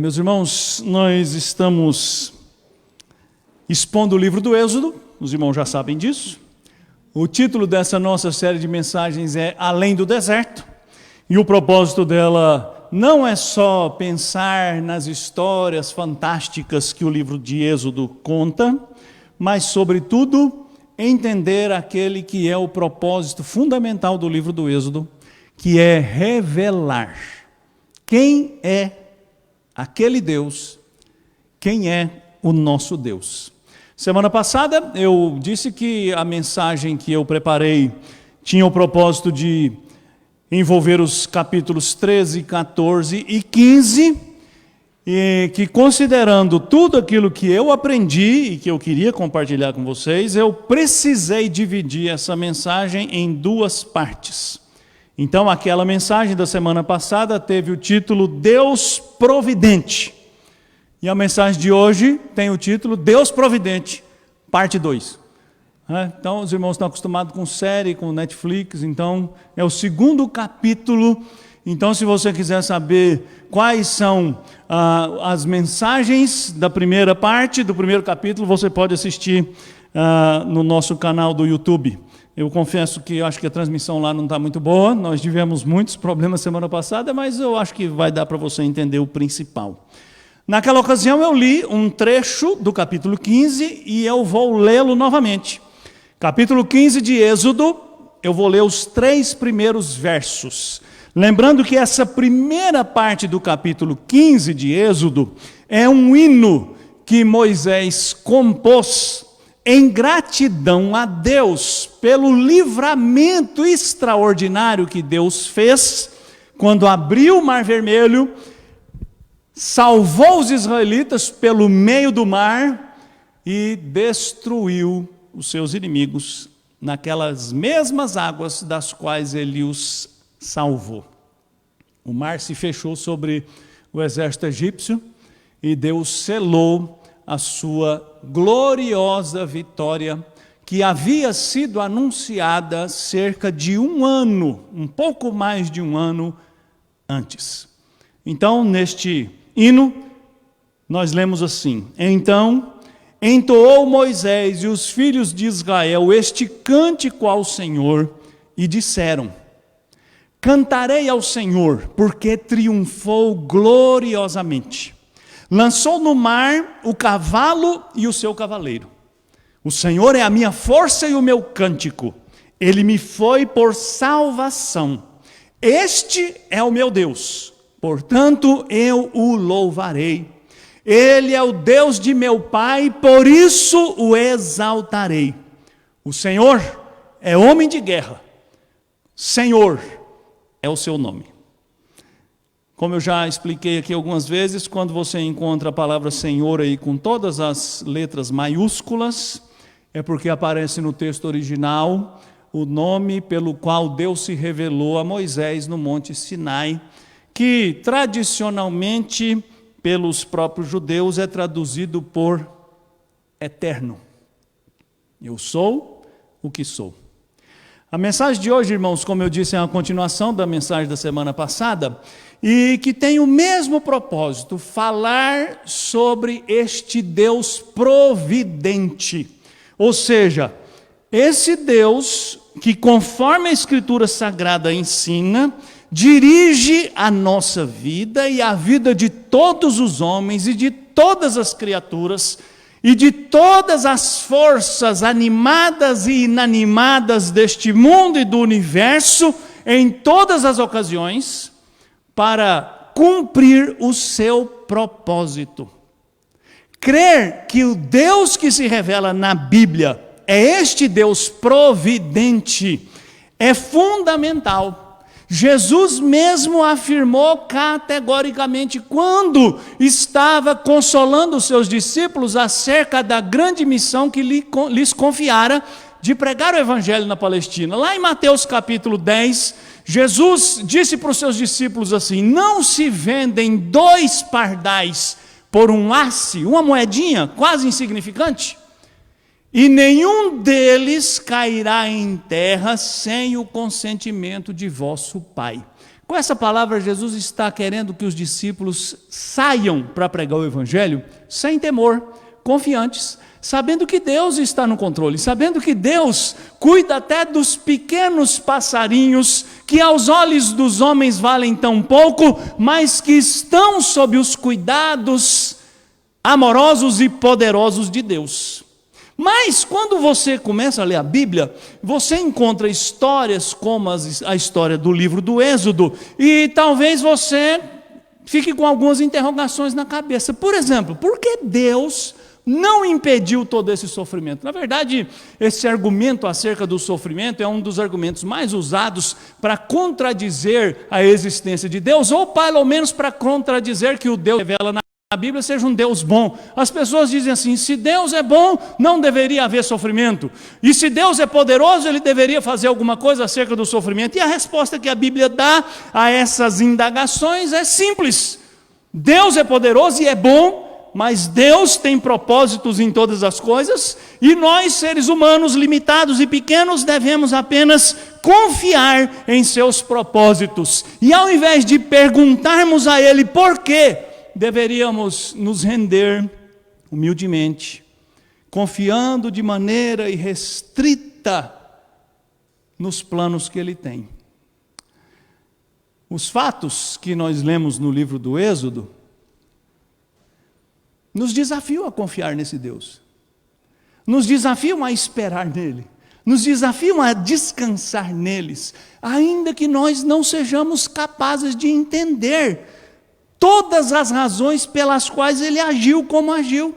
Meus irmãos, nós estamos expondo o livro do Êxodo, os irmãos já sabem disso. O título dessa nossa série de mensagens é Além do Deserto, e o propósito dela não é só pensar nas histórias fantásticas que o livro de Êxodo conta, mas, sobretudo, entender aquele que é o propósito fundamental do livro do Êxodo, que é revelar quem é aquele Deus, quem é o nosso Deus. Semana passada eu disse que a mensagem que eu preparei tinha o propósito de envolver os capítulos 13, 14 e 15, e que, considerando tudo aquilo que eu aprendi e que eu queria compartilhar com vocês, eu precisei dividir essa mensagem em duas partes. Então, aquela mensagem da semana passada teve o título Deus Providente. E a mensagem de hoje tem o título Deus Providente, parte 2. Então, os irmãos estão acostumados com série, com Netflix, então é o segundo capítulo. Então, se você quiser saber quais são as mensagens da primeira parte, do primeiro capítulo, você pode assistir no nosso canal do YouTube. Eu confesso que eu acho que a transmissão lá não está muito boa, nós tivemos muitos problemas semana passada, mas eu acho que vai dar para você entender o principal. Naquela ocasião eu li um trecho do capítulo 15 e eu vou lê-lo novamente. Capítulo 15 de Êxodo, eu vou ler os 3 primeiros versos. Lembrando que essa primeira parte do capítulo 15 de Êxodo é um hino que Moisés compôs em gratidão a Deus pelo livramento extraordinário que Deus fez quando abriu o Mar Vermelho, salvou os israelitas pelo meio do mar e destruiu os seus inimigos naquelas mesmas águas das quais ele os salvou. O mar se fechou sobre o exército egípcio e Deus selou a sua gloriosa vitória, que havia sido anunciada cerca de um ano, um pouco mais de um ano antes. Então, neste hino, nós lemos assim: Então entoou Moisés e os filhos de Israel este cântico ao Senhor e disseram: Cantarei ao Senhor, porque triunfou gloriosamente. Lançou no mar o cavalo e o seu cavaleiro. O Senhor é a minha força e o meu cântico. Ele me foi por salvação. Este é o meu Deus, portanto eu o louvarei. Ele é o Deus de meu pai, por isso o exaltarei. O Senhor é homem de guerra. Senhor é o seu nome. Como eu já expliquei aqui algumas vezes, quando você encontra a palavra Senhor aí com todas as letras maiúsculas, é porque aparece no texto original o nome pelo qual Deus se revelou a Moisés no Monte Sinai, que tradicionalmente, pelos próprios judeus, é traduzido por Eterno. Eu sou o que sou. A mensagem de hoje, irmãos, como eu disse, é uma continuação da mensagem da semana passada, e que tem o mesmo propósito, falar sobre este Deus providente. Ou seja, esse Deus que, conforme a Escritura Sagrada ensina, dirige a nossa vida e a vida de todos os homens e de todas as criaturas e de todas as forças animadas e inanimadas deste mundo e do universo em todas as ocasiões, para cumprir o seu propósito. Crer que o Deus que se revela na Bíblia é este Deus providente é fundamental. Jesus mesmo afirmou categoricamente quando estava consolando os seus discípulos acerca da grande missão que lhes confiara de pregar o Evangelho na Palestina. Lá em Mateus capítulo 10, Jesus disse para os seus discípulos assim: não se vendem 2 pardais por um asse, uma moedinha quase insignificante, e nenhum deles cairá em terra sem o consentimento de vosso Pai. Com essa palavra, Jesus está querendo que os discípulos saiam para pregar o Evangelho sem temor, confiantes, sabendo que Deus está no controle, sabendo que Deus cuida até dos pequenos passarinhos, que aos olhos dos homens valem tão pouco, mas que estão sob os cuidados amorosos e poderosos de Deus. Mas quando você começa a ler a Bíblia, você encontra histórias como a história do livro do Êxodo, e talvez você fique com algumas interrogações na cabeça. Por exemplo, por que Deus não impediu todo esse sofrimento? Na verdade, esse argumento acerca do sofrimento é um dos argumentos mais usados para contradizer a existência de Deus, ou pelo menos para contradizer que o Deus revela na Bíblia seja um Deus bom. As pessoas dizem assim: se Deus é bom, não deveria haver sofrimento. E se Deus é poderoso, Ele deveria fazer alguma coisa acerca do sofrimento. E a resposta que a Bíblia dá a essas indagações é simples: Deus é poderoso e é bom, mas Deus tem propósitos em todas as coisas, e nós, seres humanos limitados e pequenos, devemos apenas confiar em seus propósitos. E ao invés de perguntarmos a Ele por quê, deveríamos nos render humildemente, confiando de maneira irrestrita nos planos que Ele tem. Os fatos que nós lemos no livro do Êxodo nos desafiam a confiar nesse Deus, nos desafiam a esperar nele, nos desafiam a descansar neles, ainda que nós não sejamos capazes de entender todas as razões pelas quais Ele agiu como agiu.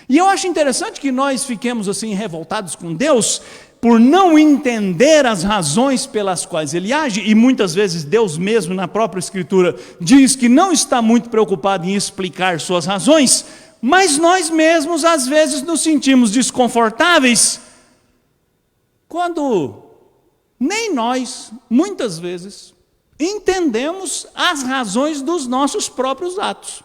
E eu acho interessante que nós fiquemos assim revoltados com Deus por não entender as razões pelas quais Ele age, e muitas vezes Deus mesmo na própria Escritura diz que não está muito preocupado em explicar suas razões, mas nós mesmos às vezes nos sentimos desconfortáveis quando nem nós, muitas vezes, entendemos as razões dos nossos próprios atos.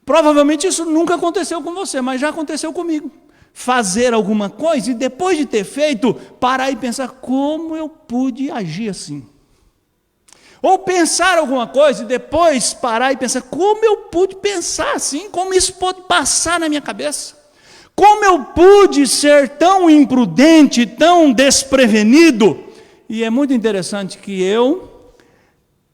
Provavelmente isso nunca aconteceu com você, mas já aconteceu comigo. Fazer alguma coisa e depois de ter feito, parar e pensar: como eu pude agir assim? Ou pensar alguma coisa e depois parar e pensar: como eu pude pensar assim? Como isso pode passar na minha cabeça? Como eu pude ser tão imprudente, tão desprevenido? E é muito interessante que eu,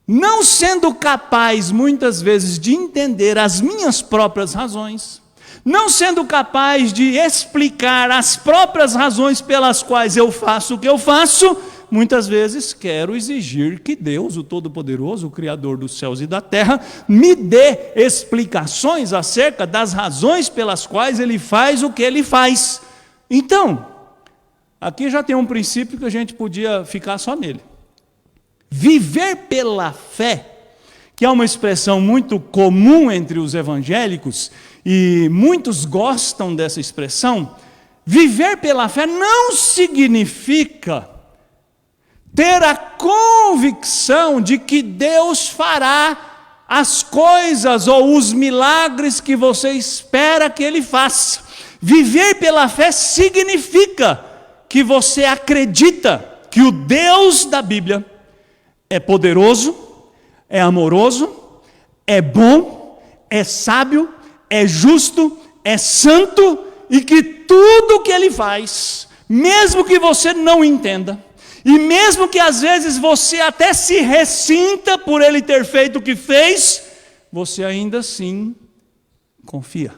não sendo capaz muitas vezes de entender as minhas próprias razões, não sendo capaz de explicar as próprias razões pelas quais eu faço o que eu faço, muitas vezes quero exigir que Deus, o Todo-Poderoso, o Criador dos céus e da terra, me dê explicações acerca das razões pelas quais Ele faz o que Ele faz. Então, aqui já tem um princípio que a gente podia ficar só nele. Viver pela fé, que é uma expressão muito comum entre os evangélicos, e muitos gostam dessa expressão. Viver pela fé não significa ter a convicção de que Deus fará as coisas ou os milagres que você espera que Ele faça. Viver pela fé significa que você acredita que o Deus da Bíblia é poderoso, é amoroso, é bom, é sábio, é justo, é santo, e que tudo o que Ele faz, mesmo que você não entenda, e mesmo que às vezes você até se ressinta por Ele ter feito o que fez, você ainda assim confia,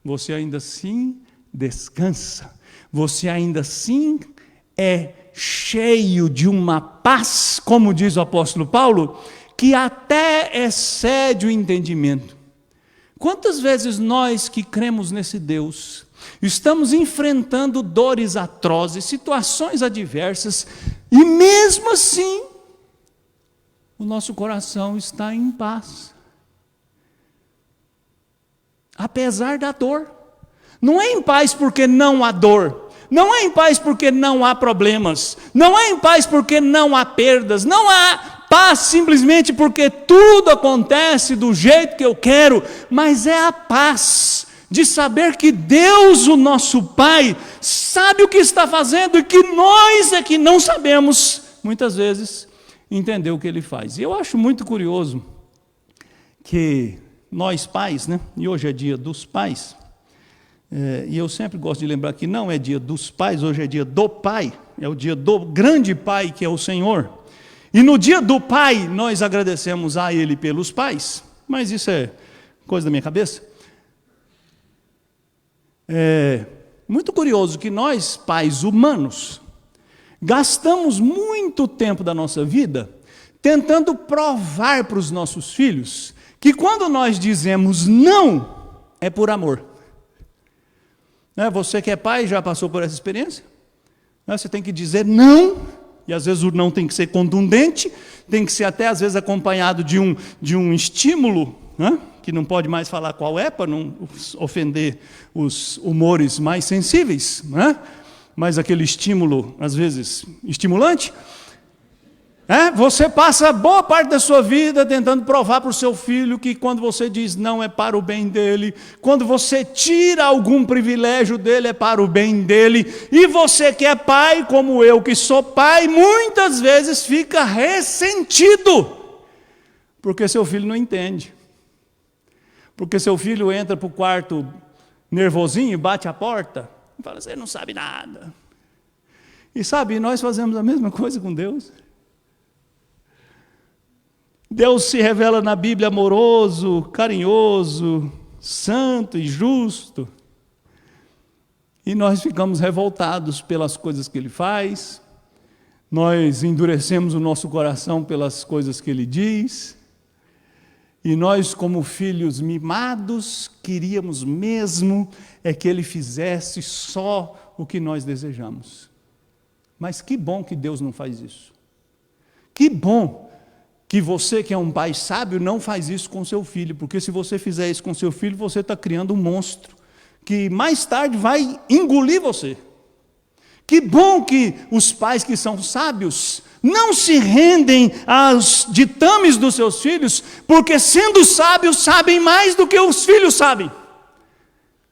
você ainda assim descansa, você ainda assim é cheio de uma paz, como diz o apóstolo Paulo, que até excede o entendimento. Quantas vezes nós que cremos nesse Deus estamos enfrentando dores atrozes, situações adversas, e mesmo assim o nosso coração está em paz, apesar da dor. Não é em paz porque não há dor, não é em paz porque não há problemas, não é em paz porque não há perdas, não há paz simplesmente porque tudo acontece do jeito que eu quero, mas é a paz de saber que Deus, o nosso Pai, sabe o que está fazendo e que nós é que não sabemos, muitas vezes, entender o que ele faz. E eu acho muito curioso que nós pais, né? E hoje é dia dos pais, e eu sempre gosto de lembrar que não é dia dos pais, hoje é dia do Pai, é o dia do grande Pai que é o Senhor. E no dia do Pai nós agradecemos a Ele pelos pais, mas isso é coisa da minha cabeça. É muito curioso que nós, pais humanos, gastamos muito tempo da nossa vida tentando provar para os nossos filhos que quando nós dizemos não, é por amor. Você que é pai já passou por essa experiência? Você tem que dizer não, e às vezes o não tem que ser contundente, tem que ser até às vezes acompanhado de um estímulo, que não pode mais falar qual é, para não ofender os humores mais sensíveis, mas aquele estímulo, às vezes, estimulante. Você passa boa parte da sua vida tentando provar para o seu filho que quando você diz não é para o bem dele, quando você tira algum privilégio dele é para o bem dele, e você que é pai, como eu que sou pai, muitas vezes fica ressentido, porque seu filho não entende, porque seu filho entra para o quarto nervosinho, bate a porta, e fala, você não sabe nada. E sabe, nós fazemos a mesma coisa com Deus. Deus se revela na Bíblia amoroso, carinhoso, santo e justo. E nós ficamos revoltados pelas coisas que Ele faz, nós endurecemos o nosso coração pelas coisas que Ele diz, e nós, como filhos mimados, queríamos mesmo que Ele fizesse só o que nós desejamos. Mas que bom que Deus não faz isso. Que bom que você, que é um pai sábio, não faz isso com seu filho, porque se você fizer isso com seu filho, você está criando um monstro, que mais tarde vai engolir você. Que bom que os pais que são sábios não se rendem aos ditames dos seus filhos, porque sendo sábios sabem mais do que os filhos sabem,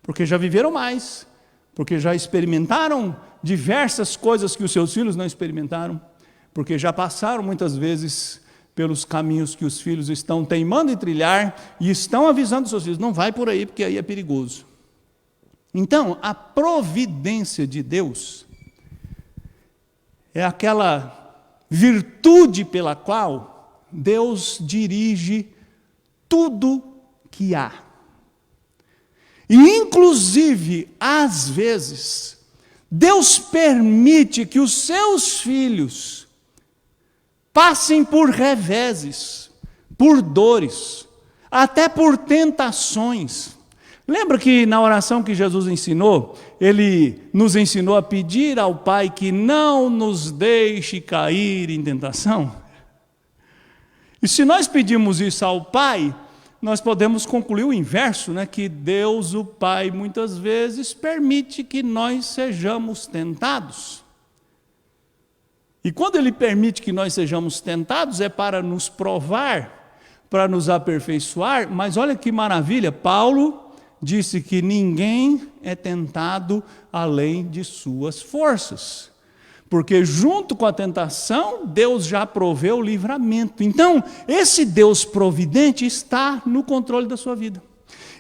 porque já viveram mais, porque já experimentaram diversas coisas que os seus filhos não experimentaram, porque já passaram muitas vezes pelos caminhos que os filhos estão teimando em trilhar e estão avisando os seus filhos, não vai por aí porque aí é perigoso. Então, a providência de Deus é aquela virtude pela qual Deus dirige tudo que há. E, inclusive, às vezes, Deus permite que os seus filhos passem por reveses, por dores, até por tentações. Lembra que na oração que Jesus ensinou, Ele nos ensinou a pedir ao Pai que não nos deixe cair em tentação? E se nós pedimos isso ao Pai, nós podemos concluir o inverso, que Deus, o Pai, muitas vezes permite que nós sejamos tentados. E quando Ele permite que nós sejamos tentados, é para nos provar, para nos aperfeiçoar. Mas olha que maravilha, Paulo disse que ninguém é tentado além de suas forças. Porque junto com a tentação, Deus já proveu o livramento. Então, esse Deus providente está no controle da sua vida.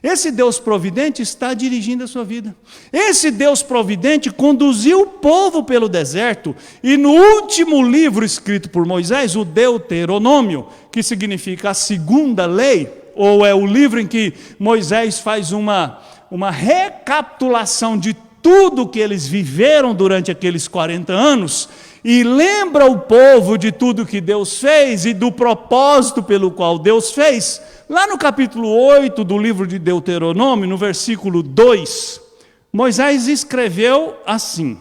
Esse Deus providente está dirigindo a sua vida. Esse Deus providente conduziu o povo pelo deserto, e no último livro escrito por Moisés, o Deuteronômio, que significa a segunda lei, ou é o livro em que Moisés faz uma recapitulação de tudo que eles viveram durante aqueles 40 anos, e lembra o povo de tudo que Deus fez e do propósito pelo qual Deus fez. Lá no capítulo 8 do livro de Deuteronômio, no versículo 2, Moisés escreveu assim: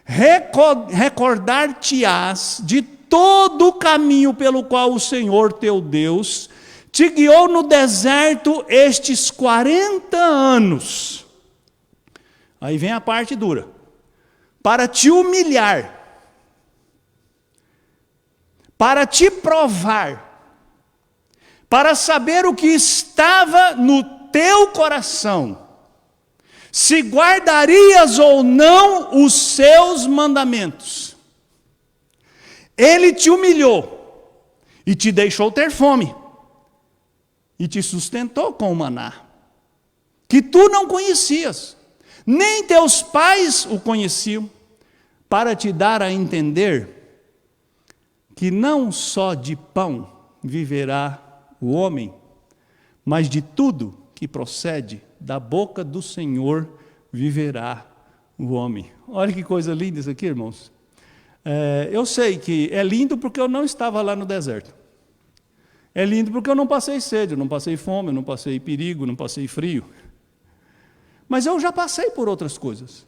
recordar-te-ás de todo o caminho pelo qual o Senhor teu Deus te guiou no deserto estes 40 anos. Aí vem a parte dura. Para te humilhar, para te provar, para saber o que estava no teu coração, se guardarias ou não os seus mandamentos. Ele te humilhou, e te deixou ter fome, e te sustentou com o maná, que tu não conhecias, nem teus pais o conheciam, para te dar a entender que não só de pão viverá o homem, mas de tudo que procede da boca do Senhor viverá o homem. Olha que coisa linda isso aqui, irmãos. Eu sei que é lindo porque eu não estava lá no deserto. É lindo porque eu não passei sede, eu não passei fome, eu não passei perigo, eu não passei frio. Mas eu já passei por outras coisas.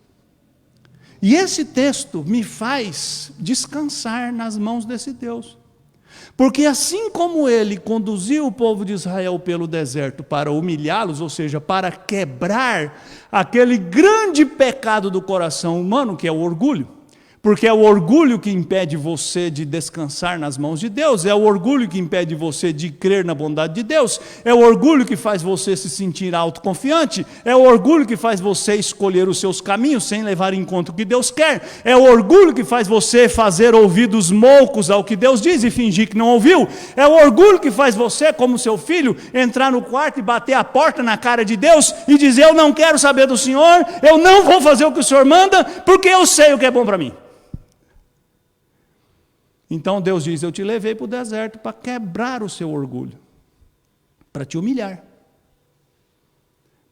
E esse texto me faz descansar nas mãos desse Deus. Porque assim como ele conduziu o povo de Israel pelo deserto para humilhá-los, ou seja, para quebrar aquele grande pecado do coração humano, que é o orgulho, porque é o orgulho que impede você de descansar nas mãos de Deus, é o orgulho que impede você de crer na bondade de Deus, é o orgulho que faz você se sentir autoconfiante, é o orgulho que faz você escolher os seus caminhos sem levar em conta o que Deus quer, é o orgulho que faz você fazer ouvidos moucos ao que Deus diz e fingir que não ouviu, é o orgulho que faz você, como seu filho, entrar no quarto e bater a porta na cara de Deus e dizer: eu não quero saber do Senhor, eu não vou fazer o que o Senhor manda, porque eu sei o que é bom para mim. Então Deus diz: eu te levei para o deserto para quebrar o seu orgulho, para te humilhar,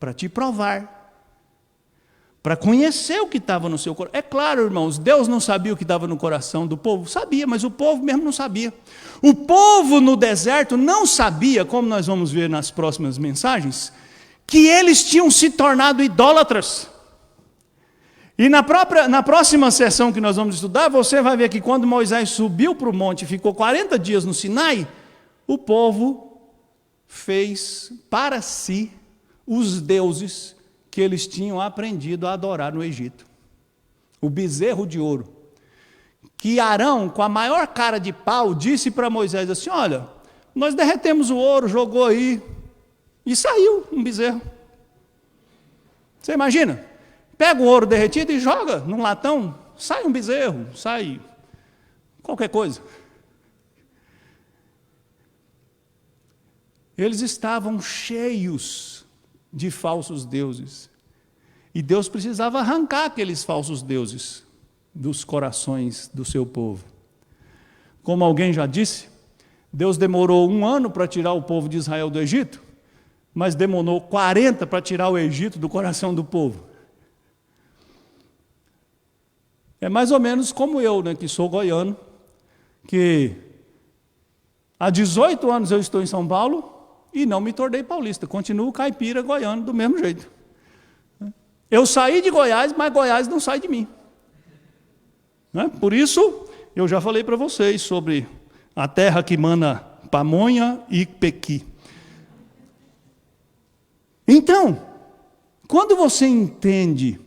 para te provar, para conhecer o que estava no seu coração. É claro, irmãos, Deus não sabia o que estava no coração do povo, sabia, mas o povo mesmo não sabia. O povo no deserto não sabia, como nós vamos ver nas próximas mensagens, que eles tinham se tornado idólatras. E na próxima sessão que nós vamos estudar, você vai ver que quando Moisés subiu para o monte e ficou 40 dias no Sinai, o povo fez para si os deuses que eles tinham aprendido a adorar no Egito. O bezerro de ouro. Que Arão, com a maior cara de pau, disse para Moisés assim: olha, nós derretemos o ouro, jogou aí, e saiu um bezerro. Você imagina? Pega o ouro derretido e joga num latão, sai um bezerro, sai qualquer coisa. Eles estavam cheios de falsos deuses. E Deus precisava arrancar aqueles falsos deuses dos corações do seu povo. Como alguém já disse, Deus demorou 1 ano para tirar o povo de Israel do Egito, mas demorou 40 para tirar o Egito do coração do povo. É mais ou menos como eu, que sou goiano, que há 18 anos eu estou em São Paulo e não me tornei paulista, continuo caipira goiano do mesmo jeito. Eu saí de Goiás, mas Goiás não sai de mim. Por isso, eu já falei para vocês sobre a terra que mana pamonha e pequi. Então, quando você entende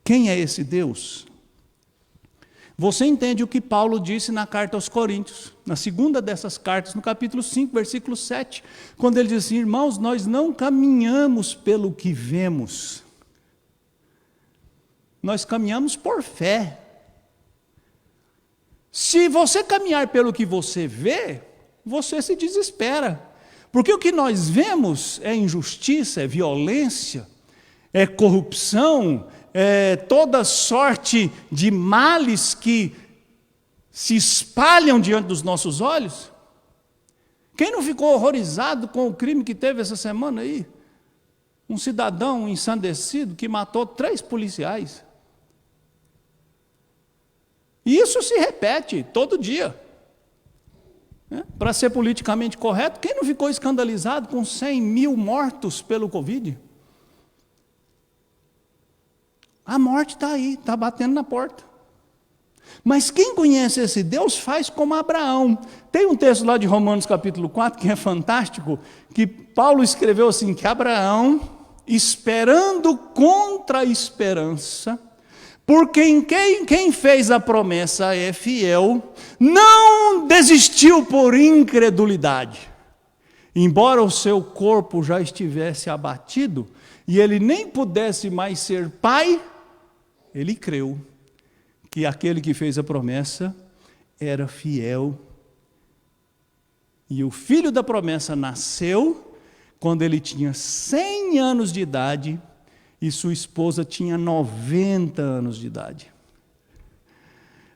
quem é esse Deus, você entende o que Paulo disse na carta aos Coríntios, na segunda dessas cartas, no capítulo 5, versículo 7, quando ele diz assim: irmãos, nós não caminhamos pelo que vemos, nós caminhamos por fé. Se você caminhar pelo que você vê, você se desespera, porque o que nós vemos é injustiça, é violência, é corrupção, toda sorte de males que se espalham diante dos nossos olhos. Quem não ficou horrorizado com o crime que teve essa semana aí? Um cidadão ensandecido que matou 3 policiais. E isso se repete todo dia. Para ser politicamente correto, quem não ficou escandalizado com 100 mil mortos pelo Covid? A morte está aí, está batendo na porta. Mas quem conhece esse Deus faz como Abraão. Tem um texto lá de Romanos capítulo 4, que é fantástico, que Paulo escreveu assim, que Abraão, esperando contra a esperança, porque quem fez a promessa é fiel, não desistiu por incredulidade. Embora o seu corpo já estivesse abatido, e ele nem pudesse mais ser pai, ele creu que aquele que fez a promessa era fiel E o filho da promessa nasceu quando ele tinha 100 anos de idade e sua esposa tinha 90 anos de idade.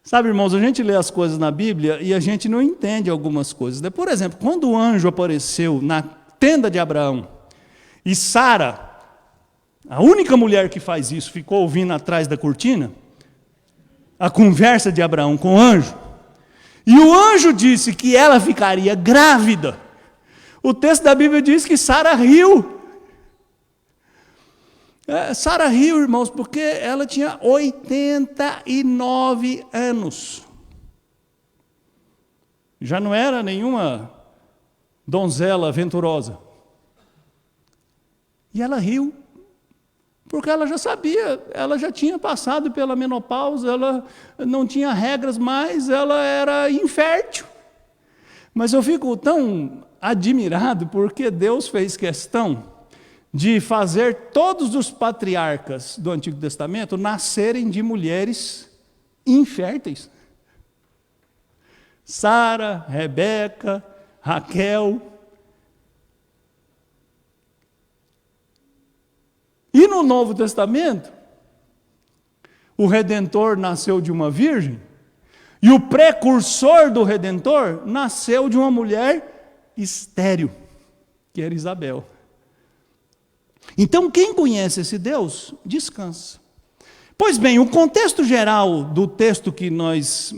Sabe, irmãos, a gente lê as coisas na Bíblia e a gente não entende algumas coisas. Por exemplo, quando o anjo apareceu na tenda de Abraão e Sara, a única mulher que faz isso, ficou ouvindo atrás da cortina a conversa de Abraão com o anjo, e o anjo disse que ela ficaria grávida, o texto da Bíblia diz que Sara riu. Sara riu, irmãos, porque ela tinha 89 anos. Já não era nenhuma donzela venturosa. E ela riu, porque ela já sabia, ela já tinha passado pela menopausa, ela não tinha regras mais, ela era infértil. Mas eu fico tão admirado porque Deus fez questão de fazer todos os patriarcas do Antigo Testamento nascerem de mulheres inférteis. Sara, Rebeca, Raquel. E no Novo Testamento, o Redentor nasceu de uma virgem, e o precursor do Redentor nasceu de uma mulher estéril, que era Isabel. Então, quem conhece esse Deus, descansa. Pois bem, o contexto geral do texto que nós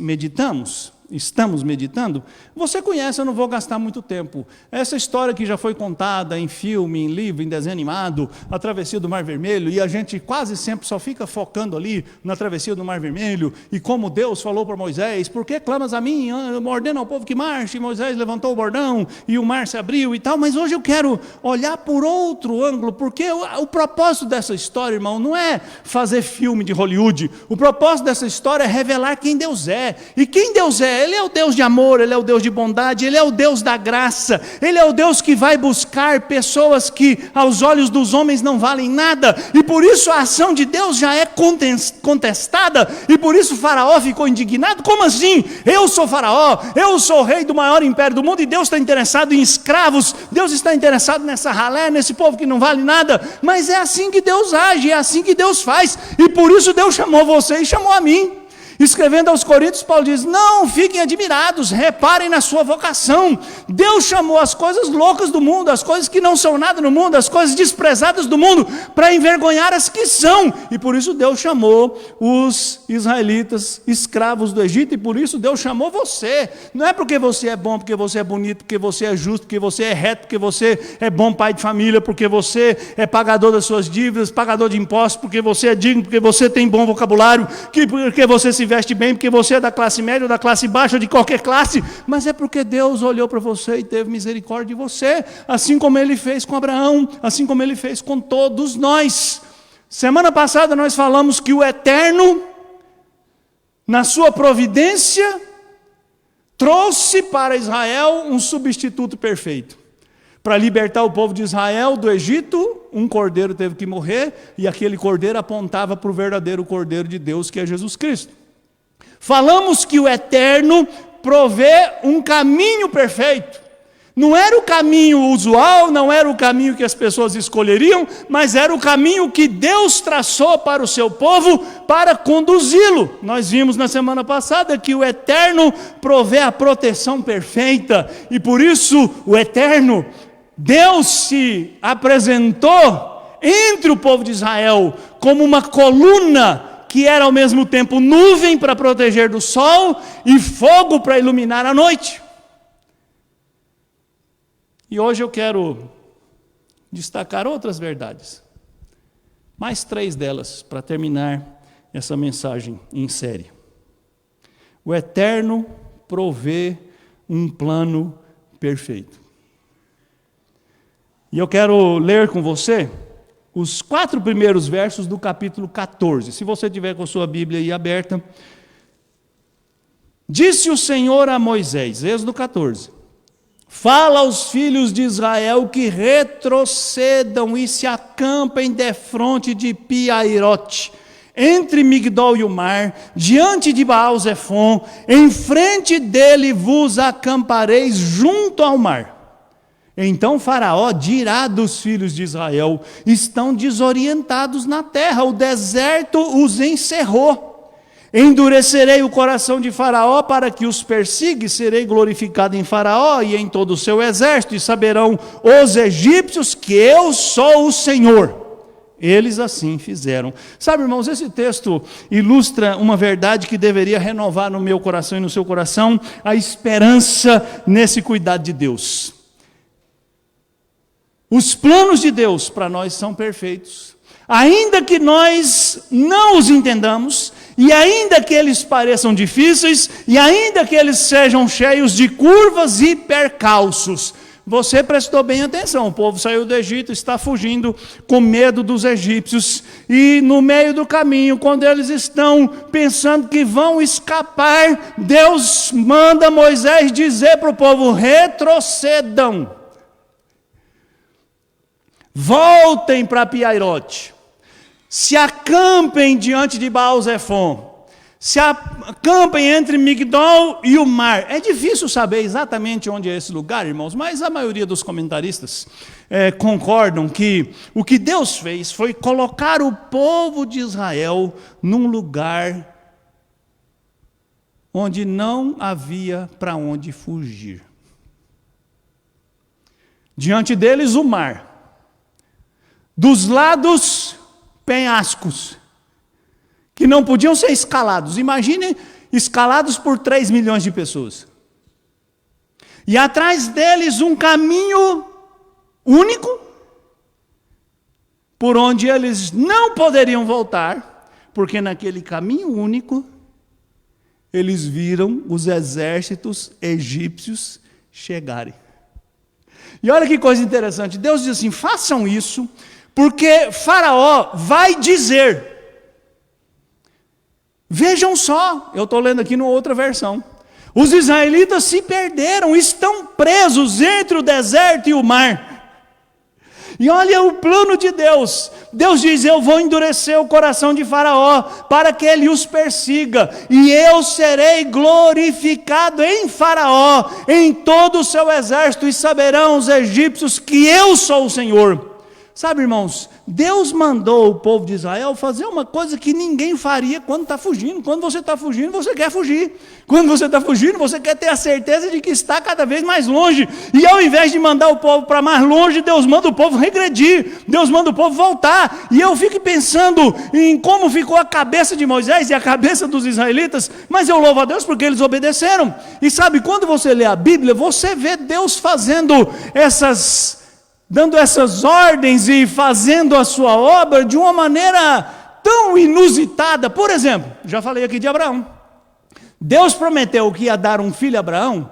estamos meditando, você conhece, eu não vou gastar muito tempo. Essa história que já foi contada em filme, em livro, em desenho animado, a travessia do Mar Vermelho, e a gente quase sempre só fica focando ali na travessia do Mar Vermelho, e como Deus falou para Moisés: por que clamas a mim? Ordena ao povo que marche. E Moisés levantou o bordão, e o mar se abriu e tal. Mas hoje eu quero olhar por outro ângulo, porque o propósito dessa história, irmão, não é fazer filme de Hollywood. O propósito dessa história é revelar quem Deus é. E quem Deus é? Ele é o Deus de amor, Ele é o Deus de bondade, Ele é o Deus da graça, Ele é o Deus que vai buscar pessoas que aos olhos dos homens não valem nada, e por isso a ação de Deus já é contestada, e por isso Faraó ficou indignado. Como assim? Eu sou Faraó, eu sou o rei do maior império do mundo, e Deus está interessado em escravos, Deus está interessado nessa ralé, nesse povo que não vale nada. Mas é assim que Deus age, é assim que Deus faz, e por isso Deus chamou você e chamou a mim. Escrevendo aos Coríntios, Paulo diz: não fiquem admirados, reparem na sua vocação. Deus chamou as coisas loucas do mundo, as coisas que não são nada no mundo, as coisas desprezadas do mundo, para envergonhar as que são. E por isso Deus chamou os israelitas escravos do Egito, e por isso Deus chamou você. Não é porque você é bom, porque você é bonito, porque você é justo, porque você é reto, porque você é bom pai de família, porque você é pagador das suas dívidas, pagador de impostos, porque você é digno, porque você tem bom vocabulário, porque você se veste bem, porque você é da classe média ou da classe baixa ou de qualquer classe, mas é porque Deus olhou para você e teve misericórdia de você, assim como Ele fez com Abraão, assim como Ele fez com todos nós. Semana passada nós falamos que o Eterno, na sua providência, trouxe para Israel um substituto perfeito. Para libertar o povo de Israel do Egito, um cordeiro teve que morrer, e aquele cordeiro apontava para o verdadeiro cordeiro de Deus, que é Jesus Cristo. Falamos que o Eterno provê um caminho perfeito. Não era o caminho usual, não era o caminho que as pessoas escolheriam, mas era o caminho que Deus traçou para o seu povo para conduzi-lo. Nós vimos na semana passada que o Eterno provê a proteção perfeita, e por isso o Eterno, Deus se apresentou entre o povo de Israel como uma coluna que era ao mesmo tempo nuvem para proteger do sol e fogo para iluminar a noite. E hoje eu quero destacar outras verdades, mais 3 delas, para terminar essa mensagem em série. O Eterno provê um plano perfeito. E eu quero ler com você os 4 primeiros versos do capítulo 14. Se você tiver com a sua Bíblia aí aberta. Disse o Senhor a Moisés, Êxodo 14: fala aos filhos de Israel que retrocedam e se acampem defronte de Pi-Hahirote, entre Migdol e o mar, diante de Baal-Zefon, em frente dele vos acampareis junto ao mar. Então Faraó dirá dos filhos de Israel: estão desorientados na terra, o deserto os encerrou. Endurecerei o coração de Faraó para que os persiga, serei glorificado em Faraó e em todo o seu exército, e saberão os egípcios que eu sou o Senhor. Eles assim fizeram. Sabe, irmãos, esse texto ilustra uma verdade que deveria renovar no meu coração e no seu coração a esperança nesse cuidado de Deus. Os planos de Deus para nós são perfeitos. Ainda que nós não os entendamos, e ainda que eles pareçam difíceis, e ainda que eles sejam cheios de curvas e percalços, você prestou bem atenção, o povo saiu do Egito, está fugindo com medo dos egípcios, e no meio do caminho, quando eles estão pensando que vão escapar, Deus manda Moisés dizer para o povo: retrocedam, voltem para Piairote, se acampem diante de Baal-Zefon, se acampem entre Migdol e o mar. É difícil saber exatamente onde é esse lugar, irmãos, mas a maioria dos comentaristas concordam que o que Deus fez foi colocar o povo de Israel num lugar onde não havia para onde fugir. Diante deles o mar, dos lados penhascos, que não podiam ser escalados. Imagine escalados por 3 milhões de pessoas. E atrás deles um caminho único, por onde eles não poderiam voltar, porque naquele caminho único, eles viram os exércitos egípcios chegarem. E olha que coisa interessante, Deus diz assim: façam isso, porque Faraó vai dizer. Vejam só, eu estou lendo aqui numa outra versão. Os israelitas se perderam, estão presos entre o deserto e o mar. E olha o plano de Deus. Deus diz: eu vou endurecer o coração de Faraó, para que ele os persiga, e eu serei glorificado em Faraó, em todo o seu exército, e saberão os egípcios que eu sou o Senhor. Sabe, irmãos, Deus mandou o povo de Israel fazer uma coisa que ninguém faria quando está fugindo. Quando você está fugindo, você quer fugir. Quando você está fugindo, você quer ter a certeza de que está cada vez mais longe. E ao invés de mandar o povo para mais longe, Deus manda o povo regredir. Deus manda o povo voltar. E eu fico pensando em como ficou a cabeça de Moisés e a cabeça dos israelitas. Mas eu louvo a Deus porque eles obedeceram. E sabe, quando você lê a Bíblia, você vê Deus dando essas ordens e fazendo a sua obra de uma maneira tão inusitada. Por exemplo, já falei aqui de Abraão. Deus prometeu que ia dar um filho a Abraão,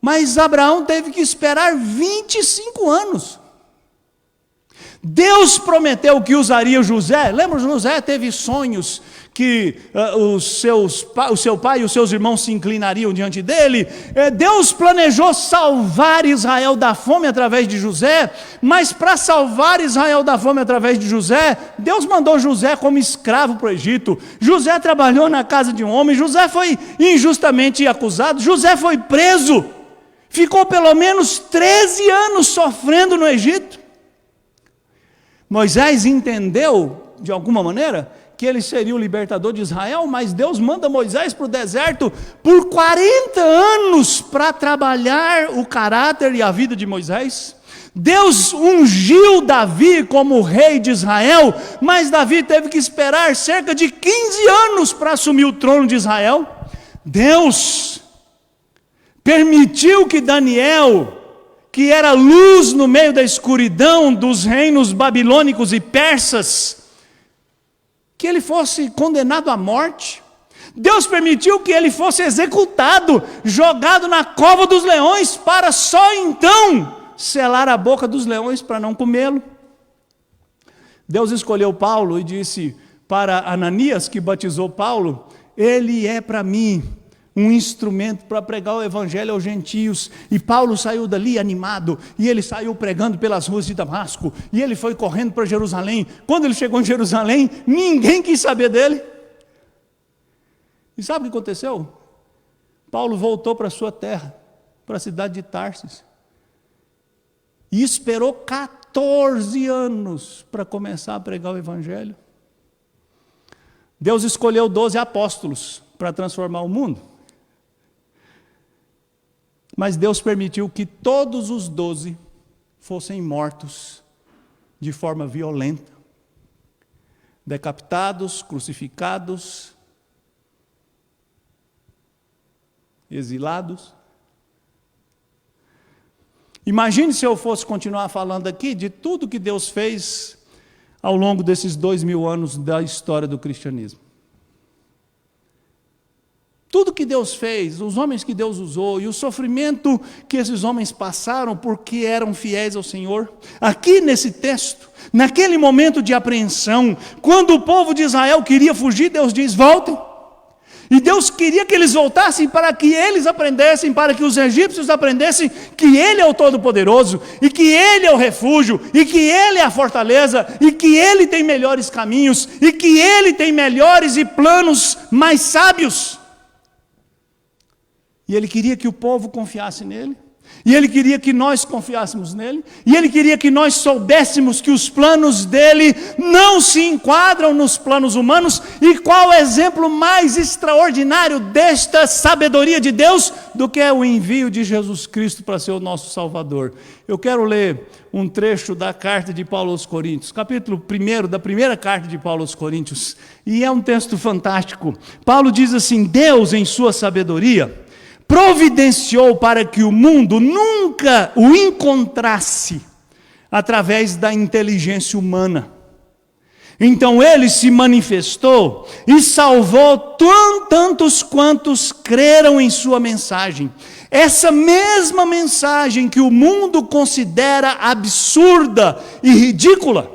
mas Abraão teve que esperar 25 anos. Deus prometeu que usaria José. Lembra, José teve sonhos que o seu pai e os seus irmãos se inclinariam diante dele. Deus planejou salvar Israel da fome através de José, mas para salvar Israel da fome através de José, Deus mandou José como escravo para o Egito. José trabalhou na casa de um homem, José foi injustamente acusado, José foi preso, ficou pelo menos 13 anos sofrendo no Egito. Moisés entendeu, de alguma maneira, que ele seria o libertador de Israel, mas Deus manda Moisés para o deserto por 40 anos para trabalhar o caráter e a vida de Moisés. Deus ungiu Davi como rei de Israel, mas Davi teve que esperar cerca de 15 anos para assumir o trono de Israel. Deus permitiu que Daniel, que era luz no meio da escuridão dos reinos babilônicos e persas, que ele fosse condenado à morte. Deus permitiu que ele fosse executado, jogado na cova dos leões, para só então selar a boca dos leões para não comê-lo. Deus escolheu Paulo e disse para Ananias, que batizou Paulo: ele é para mim um instrumento para pregar o evangelho aos gentios. E Paulo saiu dali animado, e ele saiu pregando pelas ruas de Damasco, e ele foi correndo para Jerusalém. Quando ele chegou em Jerusalém, ninguém quis saber dele. E sabe o que aconteceu? Paulo voltou para a sua terra, para a cidade de Tarsis, e esperou 14 anos para começar a pregar o evangelho. Deus escolheu 12 apóstolos para transformar o mundo. Mas Deus permitiu que todos os 12 fossem mortos de forma violenta, decapitados, crucificados, exilados. Imagine se eu fosse continuar falando aqui de tudo que Deus fez ao longo desses 2000 anos da história do cristianismo. Tudo que Deus fez, os homens que Deus usou e o sofrimento que esses homens passaram porque eram fiéis ao Senhor. Aqui nesse texto, naquele momento de apreensão, quando o povo de Israel queria fugir, Deus diz: voltem. E Deus queria que eles voltassem para que eles aprendessem, para que os egípcios aprendessem que Ele é o Todo-Poderoso, e que Ele é o refúgio, e que Ele é a fortaleza, e que Ele tem melhores caminhos, e que Ele tem melhores e planos mais sábios. E Ele queria que o povo confiasse nele, e Ele queria que nós confiássemos nele, e Ele queria que nós soubéssemos que os planos dele não se enquadram nos planos humanos. E qual o exemplo mais extraordinário desta sabedoria de Deus do que é o envio de Jesus Cristo para ser o nosso Salvador? Eu quero ler um trecho da carta de Paulo aos Coríntios, capítulo 1 da primeira carta de Paulo aos Coríntios, e é um texto fantástico. Paulo diz assim: Deus, em sua sabedoria, providenciou para que o mundo nunca o encontrasse através da inteligência humana. Então Ele se manifestou e salvou tantos quantos creram em sua mensagem. Essa mesma mensagem que o mundo considera absurda e ridícula.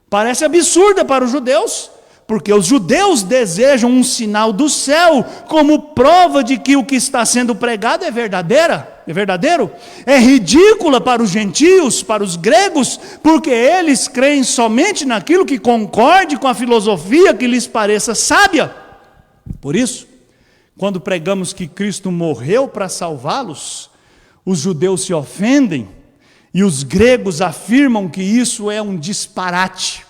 Parece absurda para os judeus, porque os judeus desejam um sinal do céu como prova de que o que está sendo pregado é verdadeiro. É ridícula para os gentios, para os gregos, porque eles creem somente naquilo que concorde com a filosofia que lhes pareça sábia. Por isso, quando pregamos que Cristo morreu para salvá-los, os judeus se ofendem e os gregos afirmam que isso é um disparate.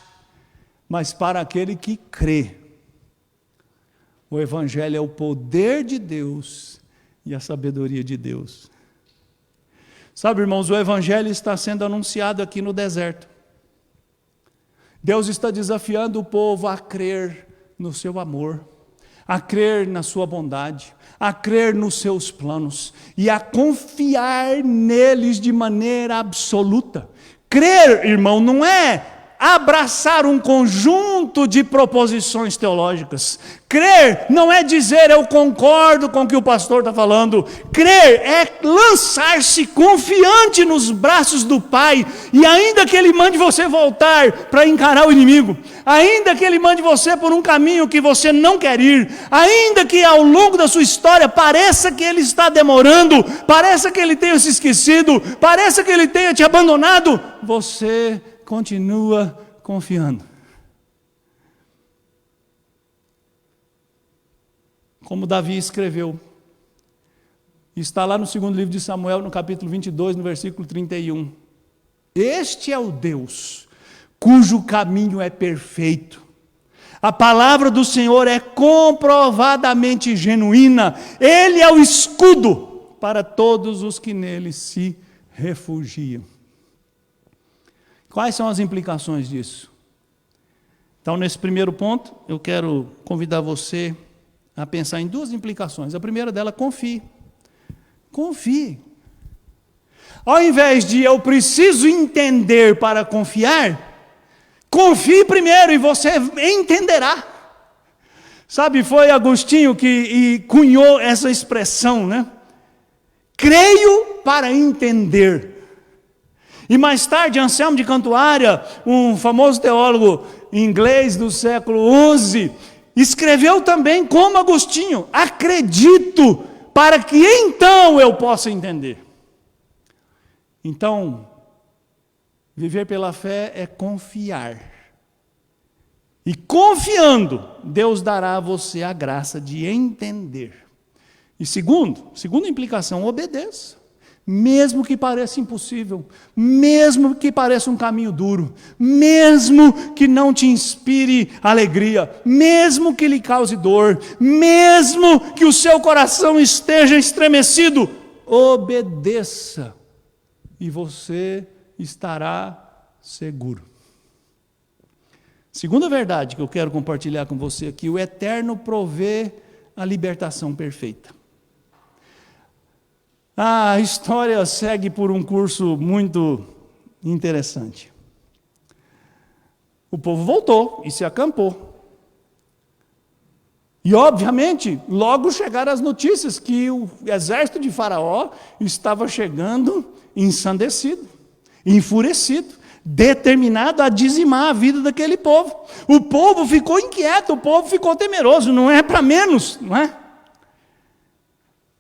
Mas para aquele que crê, o Evangelho é o poder de Deus e a sabedoria de Deus. Sabe, irmãos, o Evangelho está sendo anunciado aqui no deserto. Deus está desafiando o povo a crer no seu amor, a crer na sua bondade, a crer nos seus planos e a confiar neles de maneira absoluta. Crer, irmão, não é abraçar um conjunto de proposições teológicas. Crer não é dizer eu concordo com o que o pastor está falando. Crer é lançar-se confiante nos braços do Pai, e ainda que Ele mande você voltar para encarar o inimigo, ainda que Ele mande você por um caminho que você não quer ir, ainda que ao longo da sua história pareça que Ele está demorando, pareça que Ele tenha se esquecido, pareça que Ele tenha te abandonado, você continua confiando. Como Davi escreveu, está lá no segundo livro de Samuel, no capítulo 22, no versículo 31. Este é o Deus cujo caminho é perfeito. A palavra do Senhor é comprovadamente genuína. Ele é o escudo para todos os que nele se refugiam. Quais são as implicações disso? Então, nesse primeiro ponto, eu quero convidar você a pensar em duas implicações. A primeira dela, confie. Confie. Ao invés de eu preciso entender para confiar, confie primeiro e você entenderá. Sabe, foi Agostinho que cunhou essa expressão, né? Creio para entender. E mais tarde, Anselmo de Cantuária, um famoso teólogo inglês do século XI, escreveu também como Agostinho: acredito, para que então eu possa entender. Então, viver pela fé é confiar. E confiando, Deus dará a você a graça de entender. E segunda implicação, obedeça. Mesmo que pareça impossível, mesmo que pareça um caminho duro, mesmo que não te inspire alegria, mesmo que lhe cause dor, mesmo que o seu coração esteja estremecido, obedeça e você estará seguro. Segunda verdade que eu quero compartilhar com você aqui: o Eterno provê a libertação perfeita. A história segue por um curso muito interessante. O povo voltou e se acampou. E, obviamente, logo chegaram as notícias que o exército de Faraó estava chegando ensandecido, enfurecido, determinado a dizimar a vida daquele povo. O povo ficou inquieto, o povo ficou temeroso, não é para menos, não é?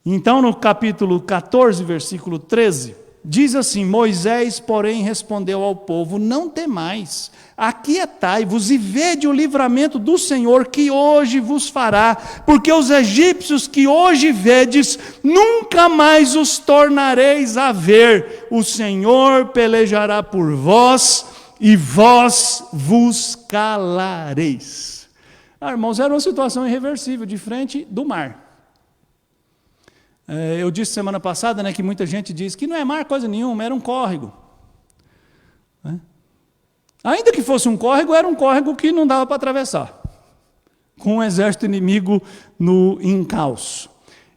Então, no capítulo 14, versículo 13, diz assim: Moisés, porém, respondeu ao povo: não temais, aquietai-vos e vede o livramento do Senhor que hoje vos fará, porque os egípcios que hoje vedes, nunca mais os tornareis a ver. O Senhor pelejará por vós e vós vos calareis. Irmãos, era uma situação irreversível, de frente do mar. Eu disse semana passada, que muita gente diz que não é mar coisa nenhuma, era um córrego. Ainda que fosse um córrego, era um córrego que não dava para atravessar, com um exército inimigo no encalço.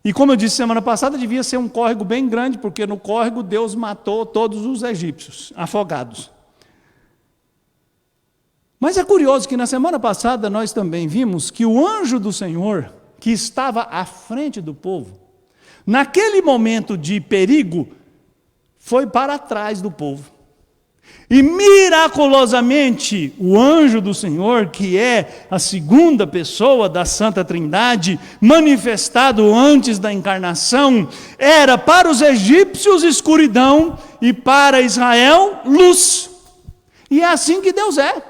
E como eu disse semana passada, devia ser um córrego bem grande, porque no córrego Deus matou todos os egípcios, afogados. Mas é curioso que na semana passada nós também vimos que o anjo do Senhor, que estava à frente do povo, naquele momento de perigo, foi para trás do povo. E miraculosamente, o anjo do Senhor, que é a segunda pessoa da Santa Trindade, manifestado antes da encarnação, era para os egípcios escuridão e para Israel luz. E é assim que Deus é.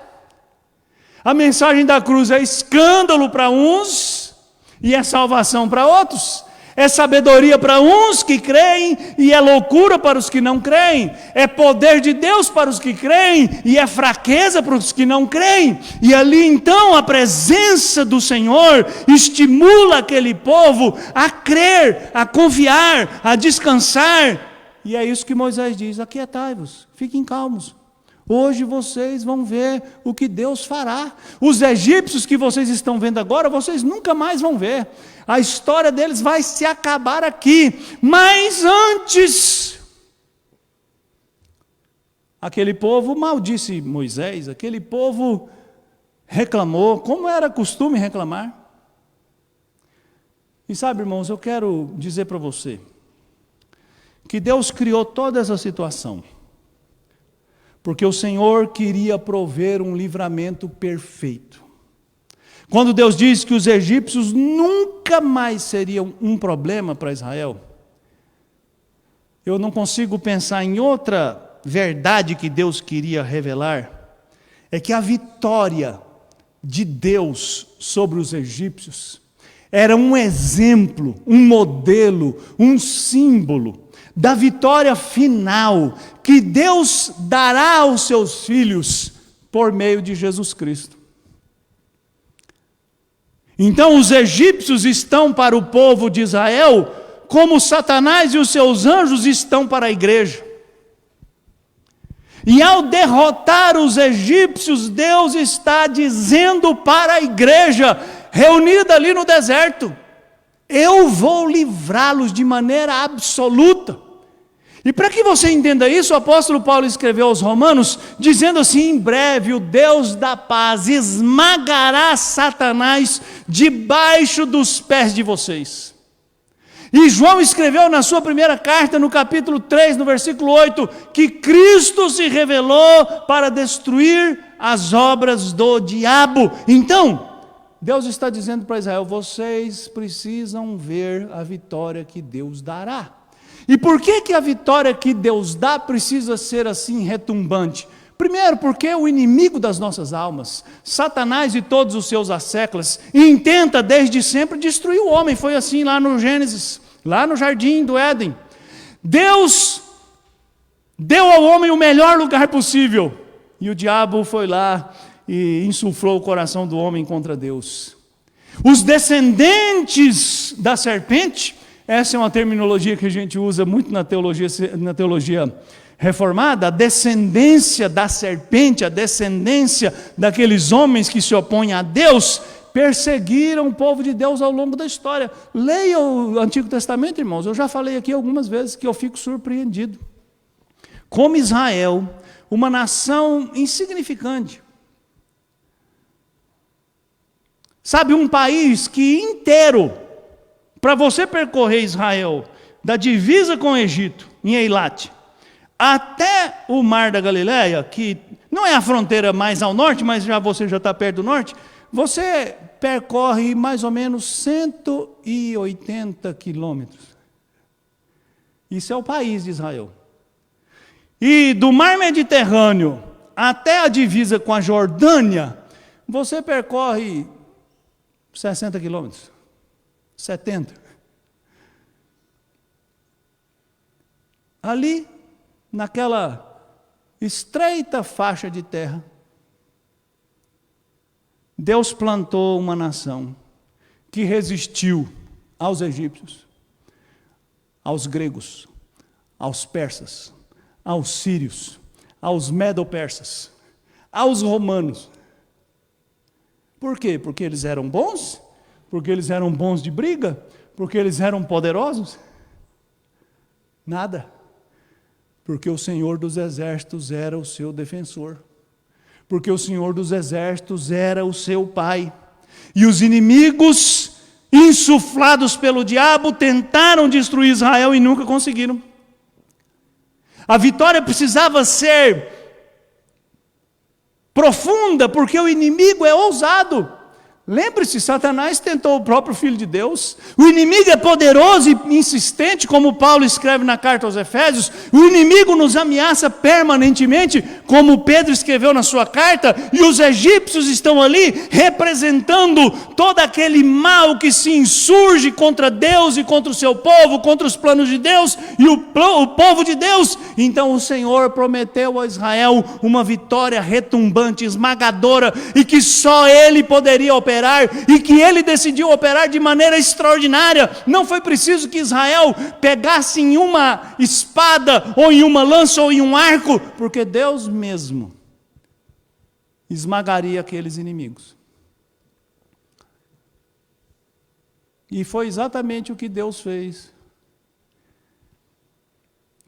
A mensagem da cruz é escândalo para uns e é salvação para outros. É sabedoria para uns que creem e é loucura para os que não creem. É poder de Deus para os que creem e é fraqueza para os que não creem. E ali então a presença do Senhor estimula aquele povo a crer, a confiar, a descansar. E é isso que Moisés diz: aquietai-vos, fiquem calmos. Hoje vocês vão ver o que Deus fará. Os egípcios que vocês estão vendo agora, vocês nunca mais vão ver. A história deles vai se acabar aqui. Mas antes, aquele povo maldisse Moisés, aquele povo reclamou, como era costume reclamar. E sabe, irmãos, eu quero dizer para você que Deus criou toda essa situação porque o Senhor queria prover um livramento perfeito. Quando Deus diz que os egípcios nunca mais seriam um problema para Israel, eu não consigo pensar em outra verdade que Deus queria revelar, é que a vitória de Deus sobre os egípcios era um exemplo, um modelo, um símbolo da vitória final que Deus dará aos seus filhos por meio de Jesus Cristo. Então os egípcios estão para o povo de Israel como Satanás e os seus anjos estão para a igreja. E ao derrotar os egípcios, Deus está dizendo para a igreja reunida ali no deserto: eu vou livrá-los de maneira absoluta. E para que você entenda isso, o apóstolo Paulo escreveu aos Romanos, dizendo assim: em breve o Deus da paz esmagará Satanás debaixo dos pés de vocês. E João escreveu na sua primeira carta, no capítulo 3, no versículo 8, que Cristo se revelou para destruir as obras do diabo. Então, Deus está dizendo para Israel: vocês precisam ver a vitória que Deus dará. E por que a vitória que Deus dá precisa ser assim retumbante? Primeiro, porque o inimigo das nossas almas, Satanás e todos os seus asséclas, intenta desde sempre destruir o homem. Foi assim lá no Gênesis, lá no jardim do Éden. Deus deu ao homem o melhor lugar possível, e o diabo foi lá e insuflou o coração do homem contra Deus. Os descendentes da serpente, essa é uma terminologia que a gente usa muito na teologia reformada, a descendência da serpente, a descendência daqueles homens que se opõem a Deus, perseguiram o povo de Deus ao longo da história. Leia o Antigo Testamento, irmãos. Eu já falei aqui algumas vezes que eu fico surpreendido. Como Israel, uma nação insignificante, sabe, um país que inteiro, para você percorrer Israel, da divisa com o Egito, em Eilat, até o Mar da Galileia, que não é a fronteira mais ao norte, mas você já está perto do norte, você percorre mais ou menos 180 quilômetros. Isso é o país de Israel. E do Mar Mediterrâneo até a divisa com a Jordânia, você percorre 60 quilômetros, 70. Ali, naquela estreita faixa de terra, Deus plantou uma nação que resistiu aos egípcios, aos gregos, aos persas, aos sírios, aos medo-persas, aos romanos. Por quê? Porque eles eram bons? Porque eles eram bons de briga? Porque eles eram poderosos? Nada. Porque o Senhor dos Exércitos era o seu defensor. Porque o Senhor dos Exércitos era o seu pai. E os inimigos, insuflados pelo diabo, tentaram destruir Israel e nunca conseguiram. A vitória precisava ser profunda, porque o inimigo é ousado. Lembre-se, Satanás tentou o próprio Filho de Deus. O inimigo é poderoso e insistente, como Paulo escreve na carta aos Efésios. O inimigo nos ameaça permanentemente, como Pedro escreveu na sua carta. E os egípcios estão ali representando todo aquele mal que se insurge contra Deus e contra o seu povo, contra os planos de Deus e o povo de Deus. Então o Senhor prometeu a Israel uma vitória retumbante, esmagadora, e que só Ele poderia operar, e que Ele decidiu operar de maneira extraordinária. Não foi preciso que Israel pegasse em uma espada, ou em uma lança, ou em um arco, porque Deus mesmo esmagaria aqueles inimigos. E foi exatamente o que Deus fez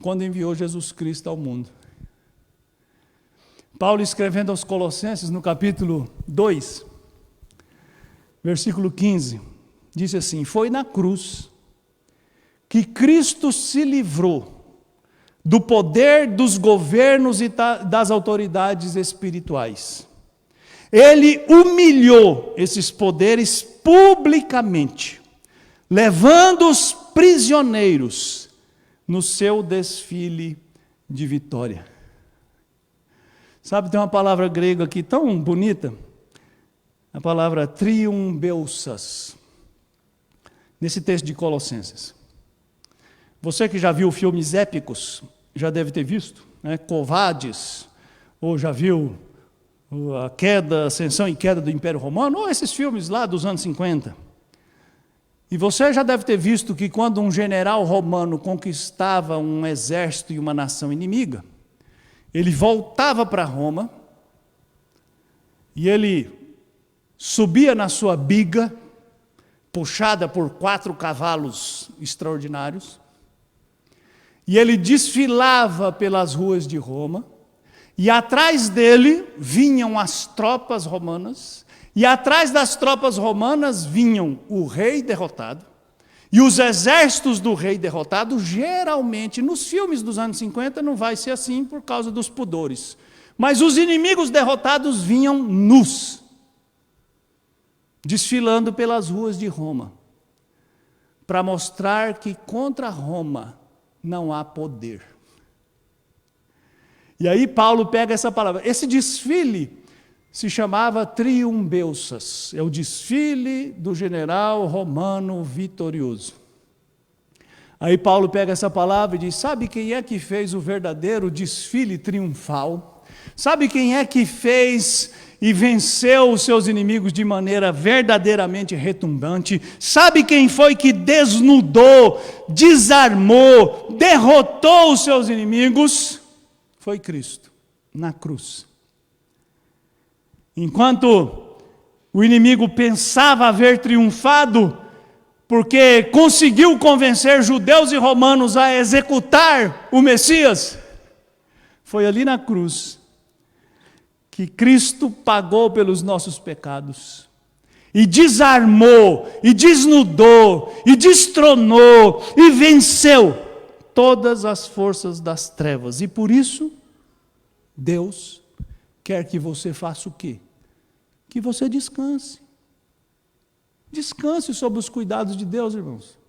quando enviou Jesus Cristo ao mundo. Paulo, escrevendo aos Colossenses, no capítulo 2, versículo 15, diz assim: foi na cruz que Cristo se livrou do poder dos governos e das autoridades espirituais. Ele humilhou esses poderes publicamente, levando os prisioneiros no seu desfile de vitória. Sabe, tem uma palavra grega aqui tão bonita, a palavra triumbeussas, nesse texto de Colossenses. Você que já viu filmes épicos, já deve ter visto, né? Covades, ou já viu a queda, ascensão e queda do Império Romano, ou esses filmes lá dos anos 50. E você já deve ter visto que quando um general romano conquistava um exército e uma nação inimiga, ele voltava para Roma e ele subia na sua biga, puxada por 4 cavalos extraordinários, e ele desfilava pelas ruas de Roma, e atrás dele vinham as tropas romanas, e atrás das tropas romanas vinham o rei derrotado, e os exércitos do rei derrotado. Geralmente, nos filmes dos anos 50 não vai ser assim por causa dos pudores, mas os inimigos derrotados vinham nus. desfilando pelas ruas de Roma, para mostrar que contra Roma não há poder. E aí Paulo pega essa palavra. Esse desfile se chamava Triumbeussas. É o desfile do general romano vitorioso. Aí Paulo pega essa palavra e diz: sabe quem é que fez o verdadeiro desfile triunfal? Sabe quem é que fez e venceu os seus inimigos de maneira verdadeiramente retumbante? Sabe quem foi que desnudou, desarmou, derrotou os seus inimigos? Foi Cristo, na cruz. Enquanto o inimigo pensava haver triunfado, porque conseguiu convencer judeus e romanos a executar o Messias, foi ali na cruz que Cristo pagou pelos nossos pecados, e desarmou, e desnudou, e destronou, e venceu todas as forças das trevas. E por isso, Deus quer que você faça o quê? Que você descanse. Descanse sob os cuidados de Deus, irmãos.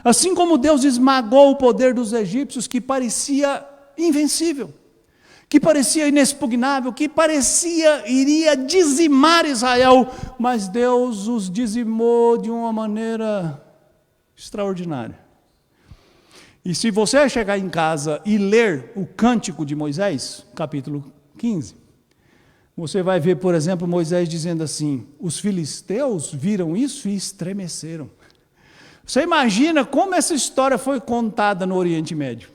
Assim como Deus esmagou o poder dos egípcios, que parecia invencível, que parecia inexpugnável, que parecia iria dizimar Israel, mas Deus os dizimou de uma maneira extraordinária. E se você chegar em casa e ler o Cântico de Moisés, capítulo 15, você vai ver, por exemplo, Moisés dizendo assim: os filisteus viram isso e estremeceram. Você imagina como essa história foi contada no Oriente Médio?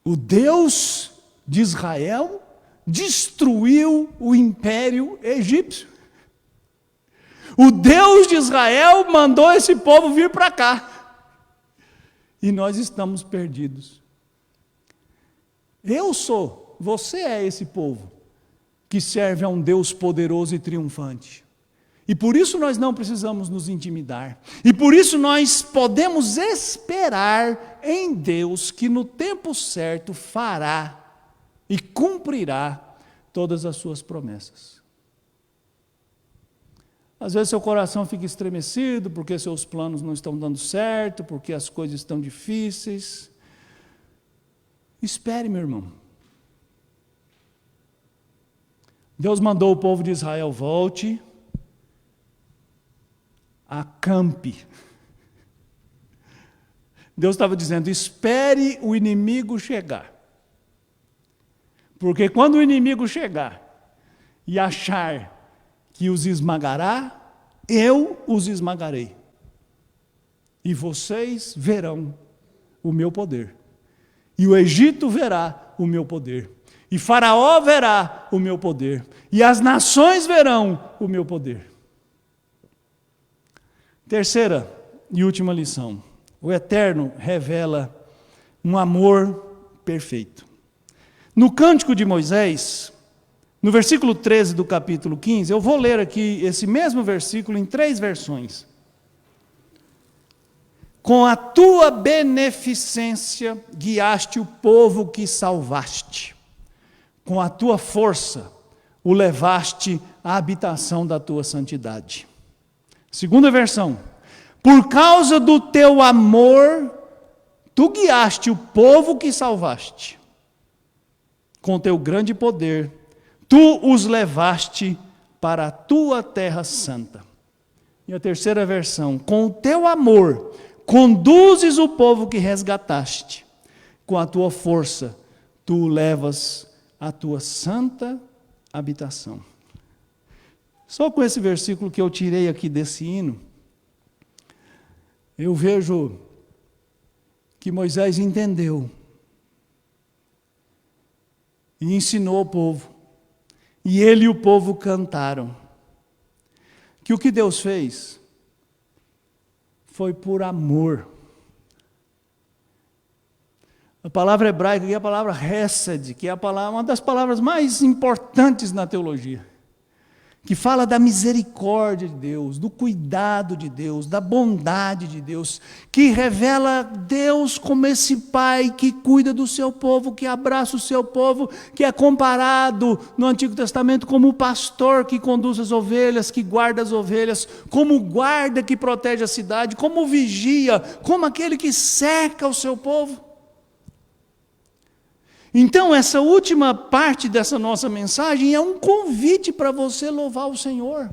O Deus de Israel destruiu o império egípcio. O Deus de Israel mandou esse povo vir para cá. E nós estamos perdidos. Você é esse povo que serve a um Deus poderoso e triunfante. E por isso nós não precisamos nos intimidar. E por isso nós podemos esperar em Deus que no tempo certo fará e cumprirá todas as suas promessas. Às vezes seu coração fica estremecido porque seus planos não estão dando certo, porque as coisas estão difíceis. Espere, meu irmão. Deus mandou o povo de Israel: volte, acampe. Deus estava dizendo: espere o inimigo chegar. Porque quando o inimigo chegar e achar que os esmagará, eu os esmagarei. E vocês verão o meu poder. E o Egito verá o meu poder. E Faraó verá o meu poder. E as nações verão o meu poder. Terceira e última lição. O Eterno revela um amor perfeito. No Cântico de Moisés, no versículo 13 do capítulo 15, eu vou ler aqui esse mesmo versículo em 3 versões. Com a tua beneficência guiaste o povo que salvaste. Com a tua força o levaste à habitação da tua santidade. Segunda versão. Por causa do teu amor, tu guiaste o povo que salvaste. Com teu grande poder, tu os levaste para a tua terra santa. E a terceira versão. Com o teu amor, conduzes o povo que resgataste. Com a tua força, tu o levas à tua santa habitação. Só com esse versículo que eu tirei aqui desse hino, eu vejo que Moisés entendeu e ensinou o povo, e ele e o povo cantaram, que o que Deus fez foi por amor. A palavra hebraica aqui é a palavra hesed, que é uma das palavras mais importantes na teologia. que fala da misericórdia de Deus, do cuidado de Deus, da bondade de Deus, que revela Deus como esse Pai que cuida do seu povo, que abraça o seu povo, que é comparado no Antigo Testamento como o pastor que conduz as ovelhas, que guarda as ovelhas, como o guarda que protege a cidade, como o vigia, como aquele que cerca o seu povo. Então, essa última parte dessa nossa mensagem é um convite para você louvar o Senhor.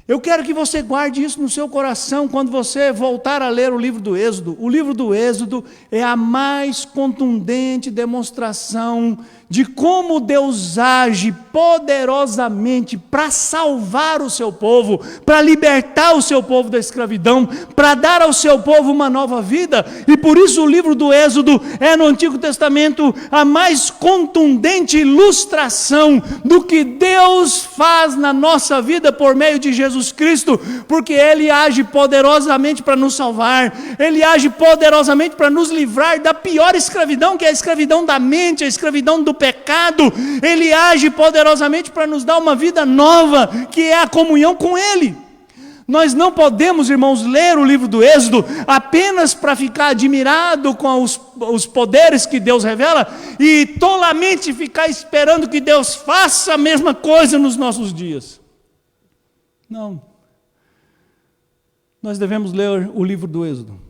Eu quero que você guarde isso no seu coração quando você voltar a ler o livro do Êxodo. O livro do Êxodo é a mais contundente demonstração de como Deus age poderosamente para salvar o seu povo, para libertar o seu povo da escravidão, para dar ao seu povo uma nova vida. E por isso o livro do Êxodo é no Antigo Testamento a mais contundente ilustração do que Deus faz na nossa vida por meio de Jesus Cristo, porque Ele age poderosamente para nos salvar, Ele age poderosamente para nos livrar da pior escravidão, que é a escravidão da mente, a escravidão do pecado. Ele age poderosamente para nos dar uma vida nova, que é a comunhão com Ele. Nós não podemos, irmãos, ler o livro do Êxodo apenas para ficar admirado com os poderes que Deus revela e tolamente ficar esperando que Deus faça a mesma coisa nos nossos dias. Não. Nós devemos ler o livro do Êxodo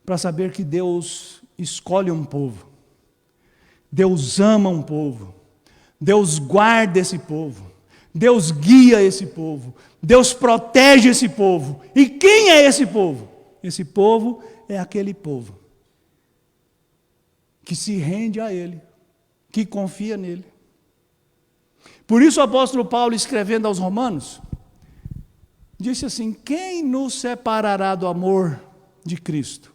para saber que Deus escolhe um povo, Deus ama um povo, Deus guarda esse povo, Deus guia esse povo, Deus protege esse povo. E quem é esse povo? Esse povo é aquele povo que se rende a Ele, que confia nele. Por isso o apóstolo Paulo, escrevendo aos Romanos, disse assim: quem nos separará do amor de Cristo?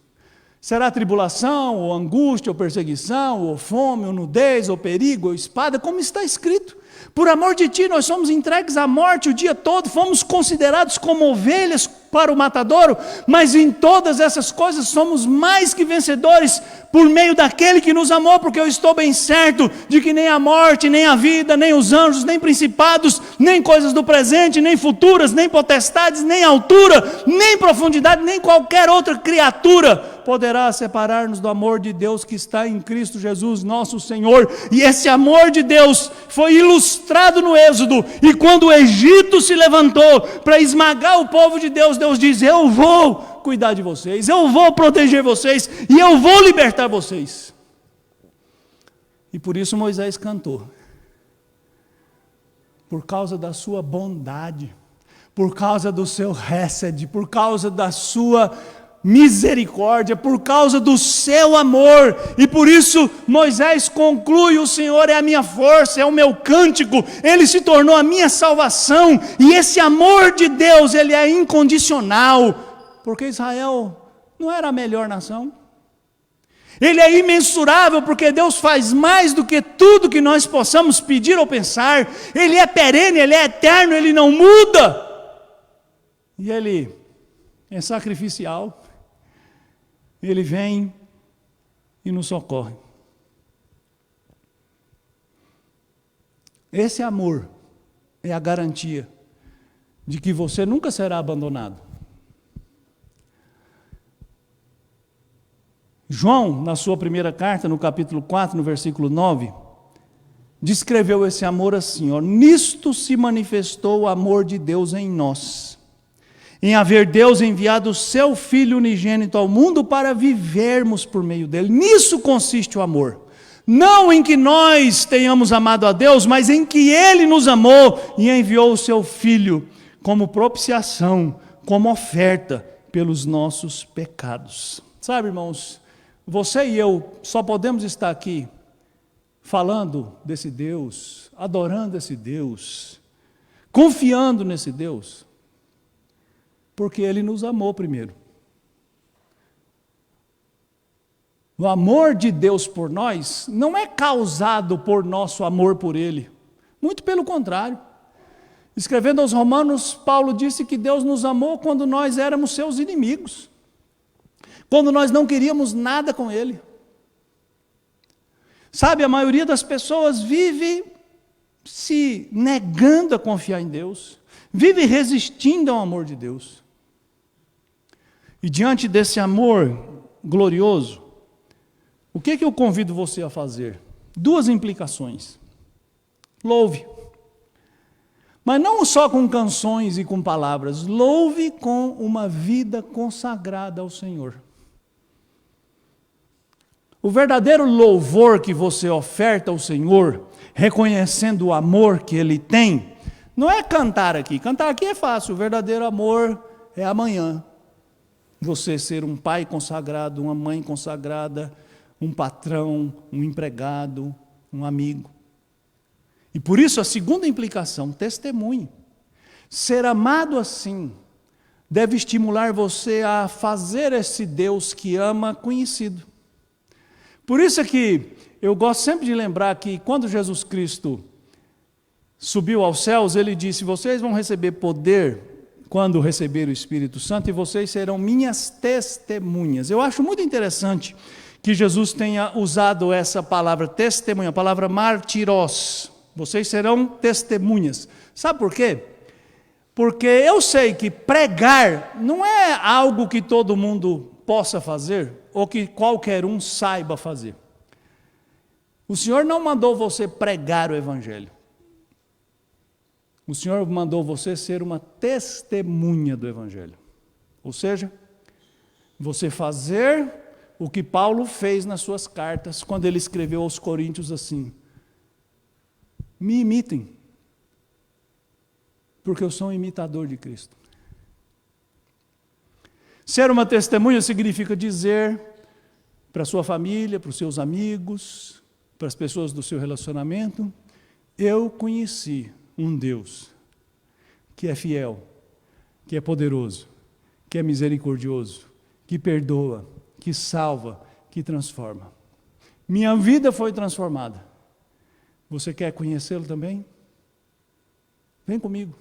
Será tribulação, ou angústia, ou perseguição, ou fome, ou nudez, ou perigo, ou espada, como está escrito: por amor de ti nós somos entregues à morte o dia todo, fomos considerados como ovelhas para o matadouro, mas em todas essas coisas somos mais que vencedores por meio daquele que nos amou, porque eu estou bem certo de que nem a morte, nem a vida, nem os anjos, nem principados, nem coisas do presente, nem futuras, nem potestades, nem altura, nem profundidade, nem qualquer outra criatura poderá separar-nos do amor de Deus que está em Cristo Jesus, nosso Senhor. E esse amor de Deus foi ilustrado no Êxodo, e quando o Egito se levantou para esmagar o povo de Deus, Deus diz: eu vou cuidar de vocês, eu vou proteger vocês, e eu vou libertar vocês. E por isso Moisés cantou: por causa da sua bondade, por causa do seu hesed, por causa da sua misericórdia, por causa do seu amor. E por isso Moisés conclui: o Senhor é a minha força, é o meu cântico, Ele se tornou a minha salvação. E esse amor de Deus, ele é incondicional, porque Israel não era a melhor nação. Ele é imensurável, porque Deus faz mais do que tudo que nós possamos pedir ou pensar. Ele é perene, Ele é eterno, Ele não muda. E Ele é sacrificial. Ele vem e nos socorre. Esse amor é a garantia de que você nunca será abandonado. João, na sua primeira carta, no capítulo 4, no versículo 9, descreveu esse amor assim: ó, nisto se manifestou o amor de Deus em nós, em haver Deus enviado o seu Filho unigênito ao mundo para vivermos por meio dele. Nisso consiste o amor. Não em que nós tenhamos amado a Deus, mas em que Ele nos amou e enviou o seu Filho como propiciação, como oferta pelos nossos pecados. Sabe, irmãos, você e eu só podemos estar aqui falando desse Deus, adorando esse Deus, confiando nesse Deus, porque Ele nos amou primeiro. O amor de Deus por nós não é causado por nosso amor por Ele. Muito pelo contrário. Escrevendo aos Romanos, Paulo disse que Deus nos amou quando nós éramos seus inimigos, quando nós não queríamos nada com Ele. Sabe, a maioria das pessoas vive se negando a confiar em Deus, vive resistindo ao amor de Deus. E diante desse amor glorioso, o que eu convido você a fazer? 2 implicações. Louve. Mas não só com canções e com palavras, louve com uma vida consagrada ao Senhor. O verdadeiro louvor que você oferta ao Senhor, reconhecendo o amor que Ele tem, não é cantar aqui. Cantar aqui é fácil, o verdadeiro amor é amanhã. Você ser um pai consagrado, uma mãe consagrada, um patrão, um empregado, um amigo. E por isso a segunda implicação, testemunhe. Ser amado assim deve estimular você a fazer esse Deus que ama conhecido. Por isso é que eu gosto sempre de lembrar que quando Jesus Cristo subiu aos céus, Ele disse, vocês vão receber poder quando receber o Espírito Santo e vocês serão minhas testemunhas. Eu acho muito interessante que Jesus tenha usado essa palavra testemunha, a palavra martirós. Vocês serão testemunhas. Sabe por quê? Porque eu sei que pregar não é algo que todo mundo possa fazer ou que qualquer um saiba fazer. O Senhor não mandou você pregar o Evangelho. O Senhor mandou você ser uma testemunha do Evangelho. Ou seja, você fazer o que Paulo fez nas suas cartas, quando ele escreveu aos Coríntios assim: me imitem, porque eu sou um imitador de Cristo. Ser uma testemunha significa dizer para a sua família, para os seus amigos, para as pessoas do seu relacionamento: eu conheci um Deus que é fiel, que é poderoso, que é misericordioso, que perdoa, que salva, que transforma. Minha vida foi transformada. Você quer conhecê-lo também? Vem comigo.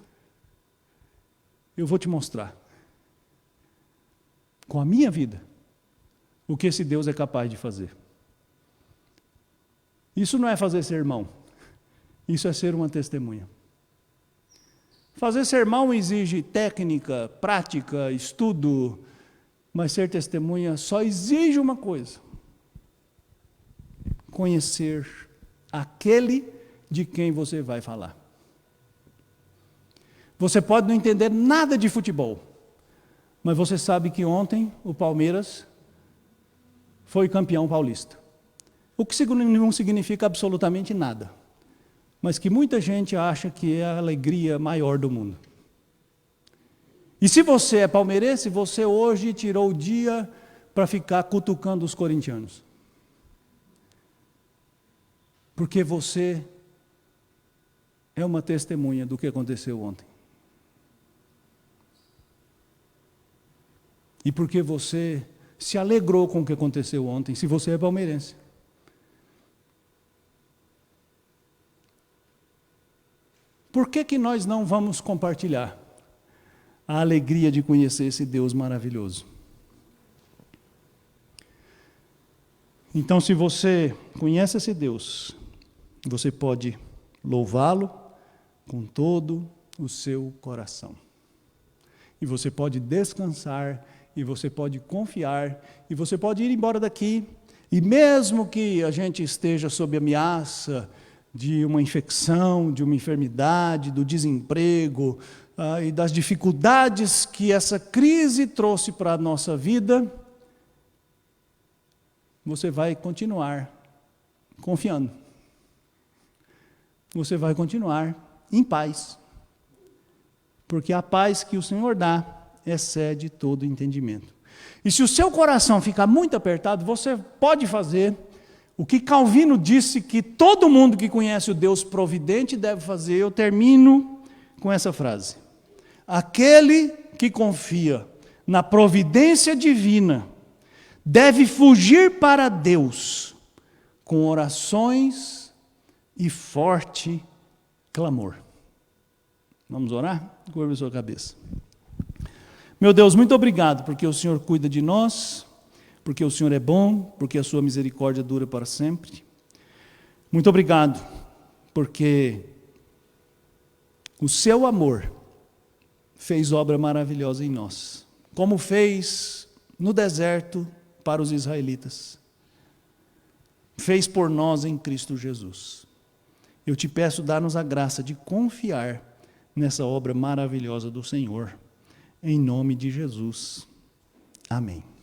Eu vou te mostrar, com a minha vida, o que esse Deus é capaz de fazer. Isso não é fazer sermão, isso é ser uma testemunha. Fazer sermão exige técnica, prática, estudo, mas ser testemunha só exige uma coisa: conhecer aquele de quem você vai falar. Você pode não entender nada de futebol, mas você sabe que ontem o Palmeiras foi campeão paulista. O que não significa absolutamente nada, mas que muita gente acha que é a alegria maior do mundo. E se você é palmeirense, você hoje tirou o dia para ficar cutucando os corintianos. Porque você é uma testemunha do que aconteceu ontem. E porque você se alegrou com o que aconteceu ontem, se você é palmeirense. Por que nós não vamos compartilhar a alegria de conhecer esse Deus maravilhoso? Então, se você conhece esse Deus, você pode louvá-lo com todo o seu coração. E você pode descansar, e você pode confiar, e você pode ir embora daqui, e mesmo que a gente esteja sob ameaça de uma infecção, de uma enfermidade, do desemprego, e das dificuldades que essa crise trouxe para a nossa vida, você vai continuar confiando. Você vai continuar em paz. Porque a paz que o Senhor dá excede todo entendimento. E se o seu coração ficar muito apertado, você pode fazer o que Calvino disse que todo mundo que conhece o Deus providente deve fazer. Eu termino com essa frase: aquele que confia na providência divina deve fugir para Deus com orações e forte clamor. Vamos orar? Curva a sua cabeça. Meu Deus, muito obrigado, porque o Senhor cuida de nós, porque o Senhor é bom, porque a sua misericórdia dura para sempre. Muito obrigado, porque O seu amor fez obra maravilhosa em nós, como fez no deserto para os israelitas. Fez por nós em Cristo Jesus. Eu te peço, dá-nos a graça de confiar nessa obra maravilhosa do Senhor, em nome de Jesus. Amém.